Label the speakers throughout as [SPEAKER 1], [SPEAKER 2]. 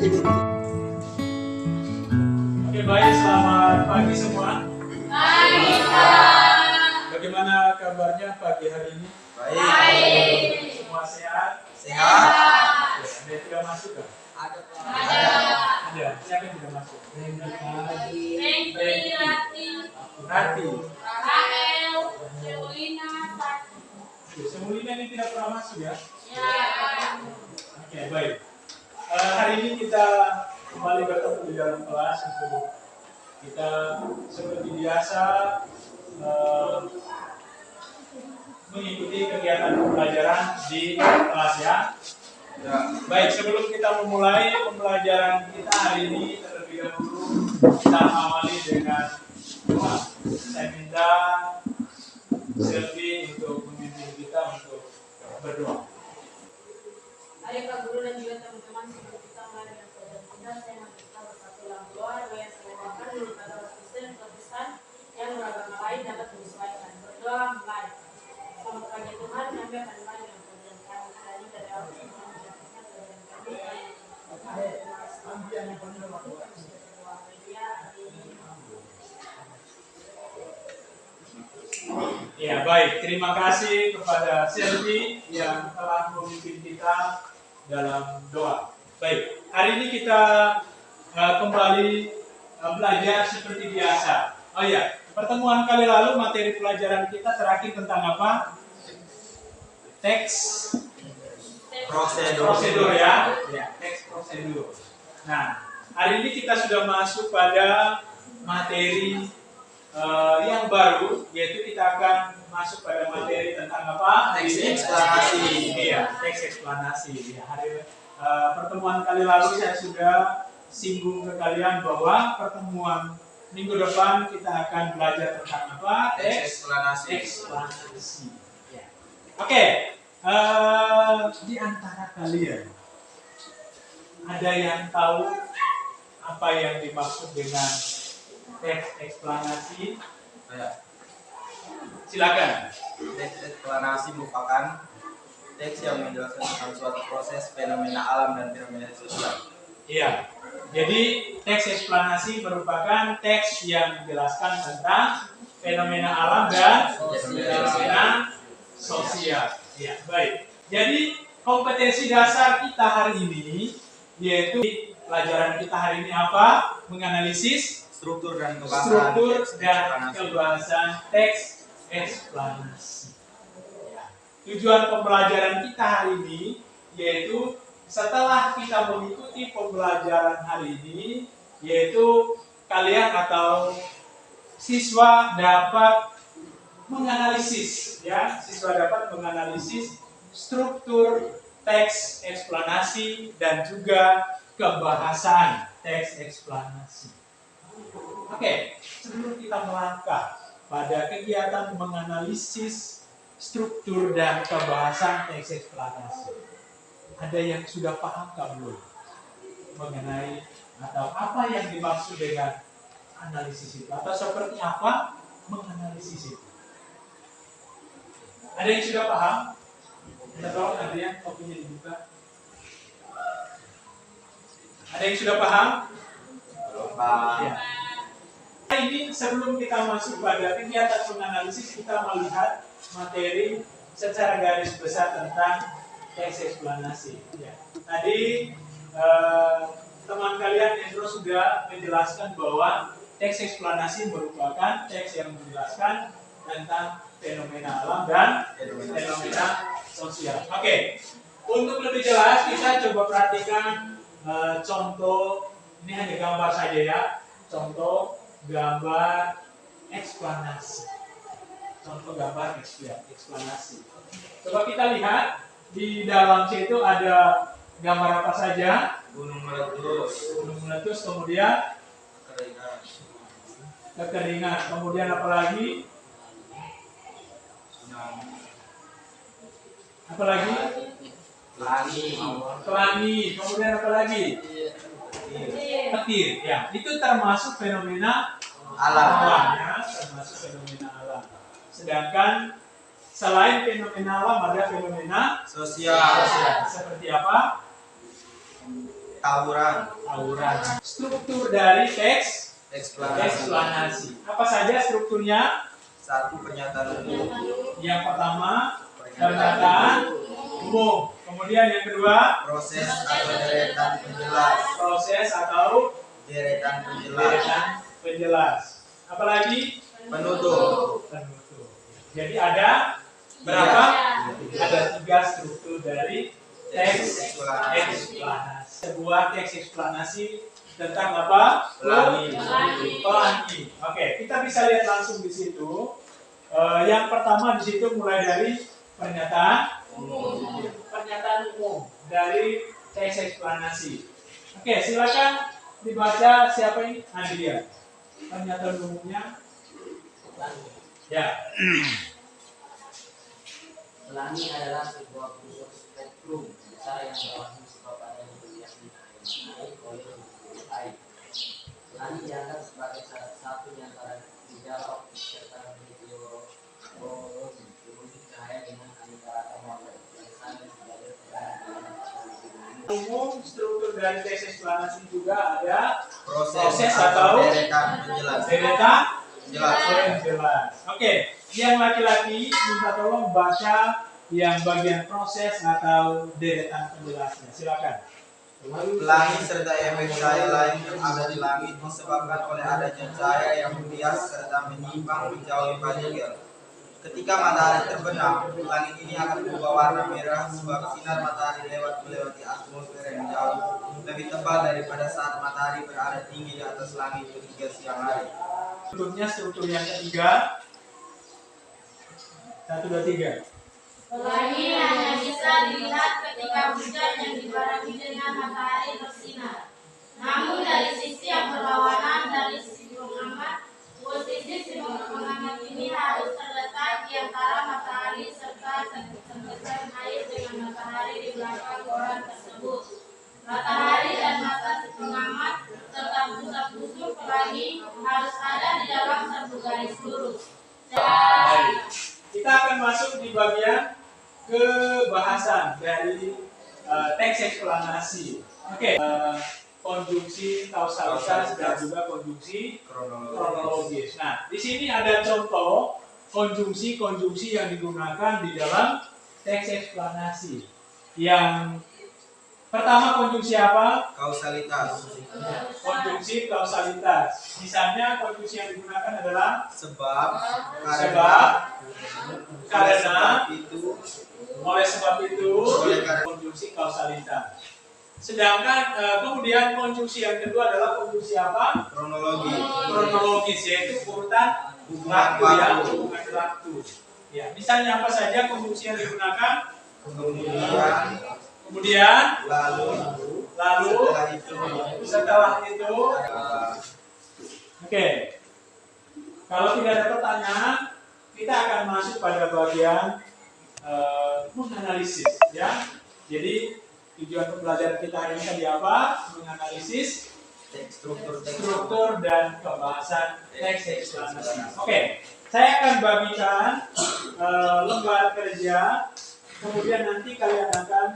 [SPEAKER 1] Oke, baik, selamat pagi semua.
[SPEAKER 2] Pagi, Pak.
[SPEAKER 1] Bagaimana kabarnya pagi hari ini?
[SPEAKER 2] Baik.
[SPEAKER 1] Semua sehat?
[SPEAKER 2] Sehat.
[SPEAKER 1] Oke, ada yang tidak masuk kan?
[SPEAKER 2] Ada.
[SPEAKER 1] Ada. Siapa yang tidak masuk?
[SPEAKER 2] Rengki,
[SPEAKER 1] Rati.
[SPEAKER 2] Rahel, Selina,
[SPEAKER 1] Oke, Semulina ini tidak pernah masuk ya?
[SPEAKER 2] Ya.
[SPEAKER 1] Oke, baik. Hari ini kita kembali bertemu di dalam kelas untuk kita seperti biasa mengikuti kegiatan pembelajaran di kelas ya. Baik, sebelum kita memulai pembelajaran kita hari ini, terlebih dahulu kita awali dengan doa. Saya minta Selvi untuk memimpin kita untuk berdoa.
[SPEAKER 3] Ayo Pak Guru dan juga teman-teman sebelum kita mulai dengan pelajaran kita, saya mau kita bersatu dalam doa yang semoga menurut agama Kristen dan Protestan yang beragama lain dapat menyesuaikan. Berdoa mulai. Selamat pagi Tuhan, kami akan mulai dengan pelajaran kami tadi dari awal Tuhan menjadikan pelajaran kami.
[SPEAKER 1] Ya, baik. Terima kasih kepada Selvi yang telah memimpin kita dalam doa. Baik, hari ini kita kembali belajar seperti biasa. Oh ya, pertemuan kali lalu materi pelajaran kita terakhir tentang apa? Teks prosedur ya. Ya, teks prosedur. Nah, hari ini kita sudah masuk pada materi yang baru, yaitu kita akan masuk pada materi tentang apa?
[SPEAKER 2] Teks eksplanasi.
[SPEAKER 1] Iya, teks eksplanasi. Ya, hari pertemuan kali lalu saya sudah singgung ke kalian bahwa pertemuan minggu depan kita akan belajar tentang apa? Teks eksplanasi. Ya. Oke, di antara kalian ada yang tahu apa yang dimaksud dengan teks eksplanasi? Silakan.
[SPEAKER 4] Teks eksplanasi merupakan teks yang menjelaskan tentang suatu proses, fenomena alam dan fenomena sosial.
[SPEAKER 1] Iya. Jadi teks eksplanasi merupakan teks yang menjelaskan tentang fenomena alam dan fenomena sosial. Iya, baik. Jadi kompetensi dasar kita hari ini yaitu pelajaran kita hari ini apa? Menganalisis
[SPEAKER 4] Struktur dan
[SPEAKER 1] kebahasan teks eksplanasi. Tujuan pembelajaran kita hari ini yaitu setelah kita mengikuti pembelajaran hari ini, yaitu kalian atau siswa dapat menganalisis, ya, siswa dapat menganalisis struktur teks eksplanasi dan juga kebahasan teks eksplanasi. Oke, sebelum kita melangkah pada kegiatan menganalisis struktur dan kebahasan teks eksplanasi, ada yang sudah paham nggak belum mengenai atau apa yang dimaksud dengan analisis itu atau seperti apa menganalisis itu? Ada yang sudah paham? Kita tolong Adrian, kopinya dibuka. Ada yang sudah paham? Ya. Ini sebelum kita masuk pada kegiatan menganalisis, kita melihat materi secara garis besar tentang teks eksplanasi. Ya. Tadi teman kalian Endro sudah menjelaskan bahwa teks eksplanasi merupakan teks yang menjelaskan tentang fenomena alam dan fenomena sosial. Oke, untuk lebih jelas kita coba perhatikan contoh, ini hanya gambar saja ya, contoh gambar eksplanasi. Contoh gambar eksplanasi. Coba kita lihat di dalam situ ada gambar apa saja?
[SPEAKER 4] Gunung meletus,
[SPEAKER 1] kemudian kekeringan, kemudian apa lagi?
[SPEAKER 4] tsunami,
[SPEAKER 1] Apa lagi? Pelangi, kemudian apa lagi? Petir. Ya, itu termasuk fenomena alam ya, termasuk fenomena alam. Sedangkan selain fenomena alam ada fenomena
[SPEAKER 4] sosial.
[SPEAKER 1] Seperti apa? Tawuran. Struktur dari teks eksplanasi. Apa saja strukturnya?
[SPEAKER 4] 1. Pernyataan umum.
[SPEAKER 1] Yang pertama, pernyataan umum. Kemudian yang kedua,
[SPEAKER 4] Proses atau deretan penjelas.
[SPEAKER 1] proses atau
[SPEAKER 4] Deretan penjelas.
[SPEAKER 1] deretan penjelas. Apalagi
[SPEAKER 4] Penutup.
[SPEAKER 1] penutup. Jadi ada berapa? Ada 3 struktur dari teks eksplanasi. Sebuah teks eksplanasi tentang apa?
[SPEAKER 4] Pelangi.
[SPEAKER 1] Pelangi. Oke, kita bisa lihat langsung di situ. Yang pertama di situ mulai dari pernyataan umum. Pernyataan umum dari teks eksplanasi. Oke, silakan dibaca. Siapa ini? Andrea. Pernyataan umumnya. Ya.
[SPEAKER 5] Pelangi adalah sebuah bentuk spektrum besar yang berwarna sebab adanya variasi air, oil, dan air. Pelangi dianggap sebagai salah satu di antara gejala optik serta meteorologi cahaya dengan aneka ragam warna yang sama sebagai
[SPEAKER 1] Umum struktur dari teks eksplanasi juga ada
[SPEAKER 4] Proses atau deretan penjelas.
[SPEAKER 1] deretan
[SPEAKER 4] Penjelas.
[SPEAKER 1] penjelas. Oke, yang laki-laki minta tolong baca yang bagian proses atau deretan penjelasnya. Silakan.
[SPEAKER 4] Pelangi serta efek cahaya lain yang ada di langit disebabkan oleh adanya cahaya yang membias serta menyimpang menjauhi partikel. Ketika matahari terbenam, langit ini akan berubah warna merah sebab sinar matahari melewati atmosfer yang jauh lebih tebal daripada saat matahari berada tinggi di atas langit ketika siang hari.
[SPEAKER 1] Struktur yang ketiga. 1, 2, 3.
[SPEAKER 2] Pelangi hanya bisa dilihat ketika hujan yang dibarengi dengan matahari bersinar. Namun dari sisi yang berlawanan dari sisi pengamat, posisi si pengamat ini harus terletak di antara matahari serta tetesan air dengan matahari di belakang orang tersebut. Matahari dan mata si pengamat serta pusat busur pelangi harus ada di dalam satu garis lurus.
[SPEAKER 1] Baik. Kita akan masuk di bagian kebahasan dari teks eksplanasi. Oke, konjungsi kausalitas dan juga konjungsi kronologis. Nah, di sini ada contoh konjungsi-konjungsi yang digunakan di dalam teks eksplanasi. Yang pertama konjungsi apa?
[SPEAKER 4] Kausalitas.
[SPEAKER 1] Konjungsi kausalitas. Misalnya konjungsi yang digunakan adalah
[SPEAKER 4] Sebab,
[SPEAKER 1] karena,
[SPEAKER 4] itu,
[SPEAKER 1] oleh sebab itu,
[SPEAKER 4] oleh karena
[SPEAKER 1] konjungsi kausalitas. Sedangkan kemudian konjungsi yang kedua adalah konjungsi apa?
[SPEAKER 4] kronologi.
[SPEAKER 1] Kronologis, yaitu urutan waktu ya, hubungan waktu. Ya, misalnya apa saja konjungsi yang digunakan? Kemudian, lalu, setelah itu, oke. Kalau tidak ada pertanyaan, kita akan masuk pada bagian menganalisis, ya. Jadi tujuan pembelajaran kita hari ini tadi apa? Menganalisis struktur dan pembahasan teks eksplanasi. Oke, saya akan bagikan lembar kerja, kemudian nanti kalian akan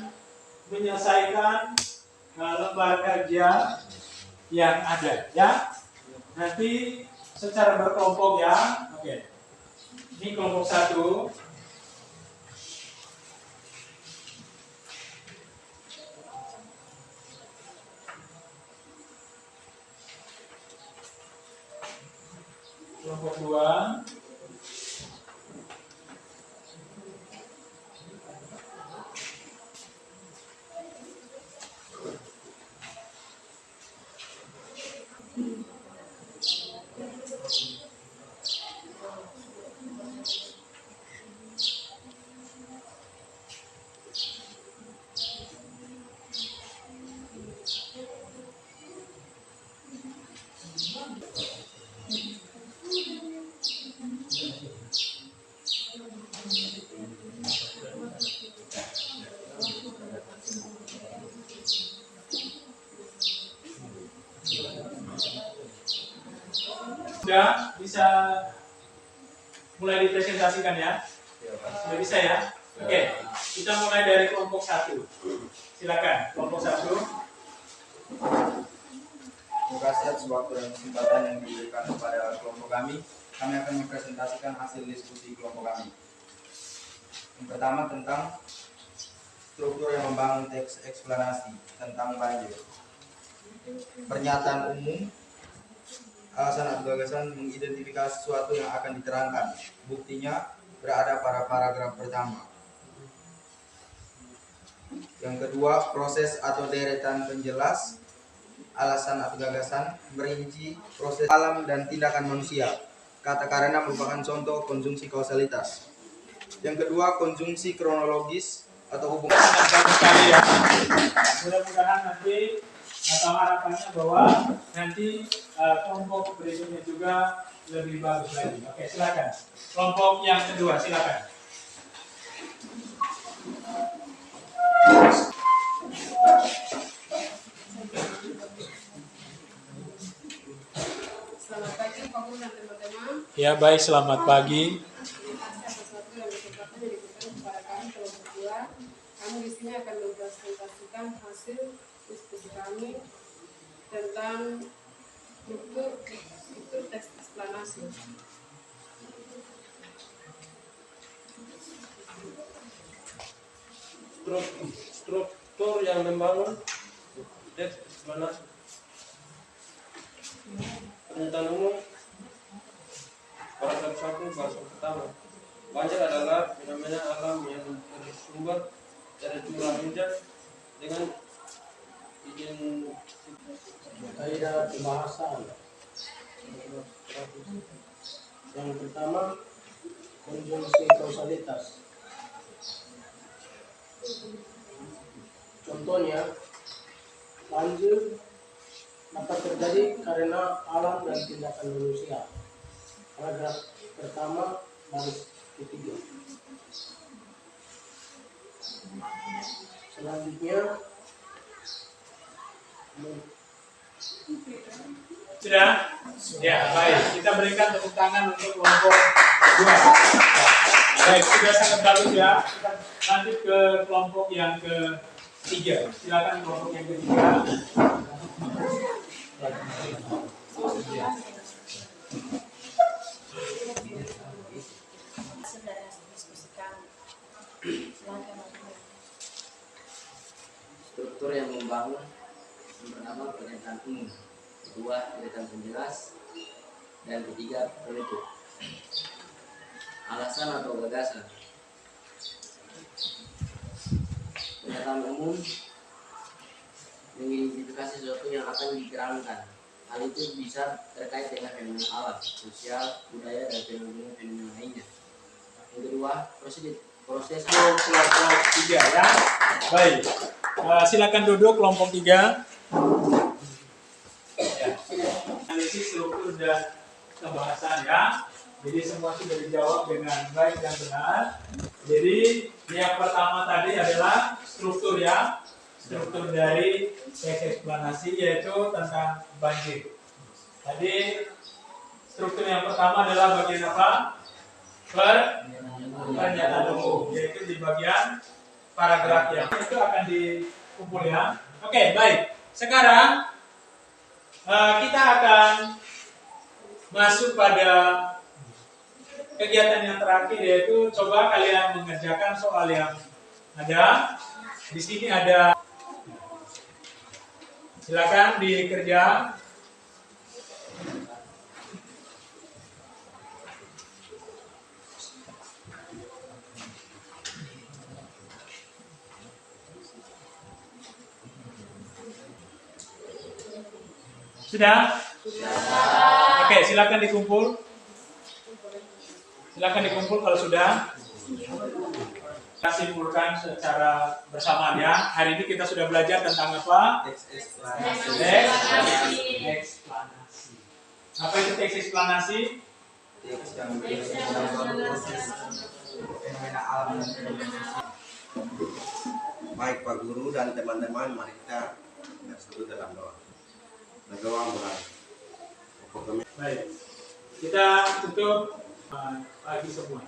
[SPEAKER 1] menyelesaikan lembar kerja yang ada, ya. Nanti secara berkelompok ya. Oke. Ini kelompok 1. Kelompok 2. Sudah bisa mulai dipresentasikan ya? Sudah bisa ya? Oke, kita mulai dari kelompok 1. Silakan, kelompok 1.
[SPEAKER 4] Terima kasih atas waktu dan kesempatan yang diberikan kepada kelompok kami. Kami akan mempresentasikan hasil diskusi kelompok kami. Yang pertama tentang struktur yang membangun teks eksplanasi tentang banjir. Pernyataan umum, alasan atau gagasan mengidentifikasi sesuatu yang akan diterangkan. Buktinya berada pada paragraf pertama. Yang kedua, proses atau deretan penjelas, alasan atau gagasan merinci proses alam dan tindakan manusia. Kata karena merupakan contoh konjungsi kausalitas. Yang kedua, konjungsi kronologis atau hubungan.
[SPEAKER 1] Sangat bagus sekali ya. Mudah-mudahan nanti atau harapannya bahwa nanti kelompok berikutnya juga lebih bagus lagi. Oke, silakan. Kelompok yang kedua, silakan.
[SPEAKER 3] Selamat pagi Pak Guru dan teman-teman.
[SPEAKER 1] Ya, baik, selamat pagi.
[SPEAKER 3] Terima kasih atas waktu dan kesempatan yang diberikan kepada kami kelompok 2. Kami di sini akan mempresentasikan hasil diskusi kami tentang struktur teks eksplanasi.
[SPEAKER 6] Struktur yang membangun teks eksplanasi. Pernyataan umum paragraf 1 bahasan pertama. Banjir adalah fenomena alam yang bersumber dari curah hujan dengan izin
[SPEAKER 7] kaidah pembahasan. Yang pertama, konjungsi kausalitas. Contohnya, banjir dapat terjadi karena alam dan tindakan manusia. Paragraf pertama baris ketiga. Selanjutnya,
[SPEAKER 1] Sudah? Ya, baik. Kita berikan tepuk tangan untuk kelompok 2. Baik, sudah sangat bagus ya. Kita lanjut ke kelompok yang ketiga. Silakan kelompok yang ketiga.
[SPEAKER 5] Struktur yang membangun, yang pertama pernyataan umum, kedua deretan penjelas, dan ketiga penutup. Alasan atau gagasan. Pernyataan umum mengidentifikasi sesuatu yang akan diterangkan. Hal itu bisa terkait dengan fenomena alam, sosial, budaya, dan fenomena lainnya. Yang kedua, proses
[SPEAKER 1] Kelompok 3 ya. Baik. Silakan duduk kelompok 3. Ya. Analisis struktur dan pembahasan ya. Jadi semua sudah dijawab dengan baik dan benar. Jadi yang pertama tadi adalah struktur ya. Struktur dari teks eksplanasi yaitu tentang banjir. Tadi struktur yang pertama adalah bagian apa? Pernyataan umum, yaitu di bagian paragraf yang itu akan dikumpul ya. Oke, baik. Sekarang kita akan masuk pada kegiatan yang terakhir, yaitu coba kalian mengerjakan soal yang ada. Di sini ada. Silakan dikerja. Sudah? Oke, silakan dikumpul. Silakan dikumpul kalau sudah. Kita simpulkan secara bersamaan ya. Hari ini kita sudah belajar tentang apa?
[SPEAKER 4] Teks eksplanasi.
[SPEAKER 1] Teks eksplanasi. Apa itu teks eksplanasi?
[SPEAKER 4] Teks yang berisi tentang suatu proses fenomena alam dan fenomena sosial.
[SPEAKER 8] Baik Pak Guru dan teman-teman, mari kita bersatu dalam doa. Nagawa mulai.
[SPEAKER 1] Baik. Kita tutup pagi semua.